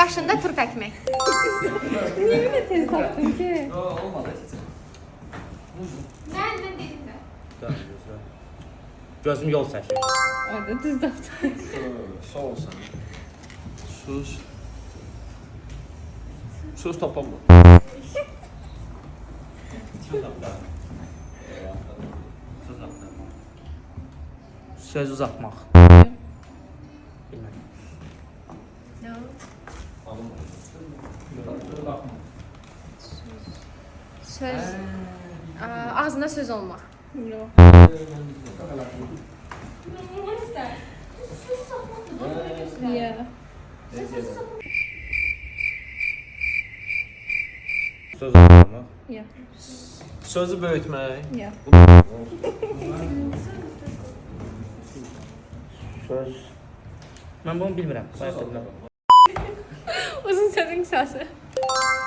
Başında turp ekmek. Niye öyle tez tapdın ki? Olmadı. Ben dedim de. Gözüm yol çəkir. Ayda düz tapdın. Sağ olsun. Sus. Sus tapamam. Söz uzatmaq. Bilməm. Söz. Ağzında söz olmaq. Yok. Ya. Söz uzatmaq. Ya. Sözü böyütmək. Ya. Söz. Mən bunu bilmirəm. Bayaq bilmirəm. Uzun sözün kısası.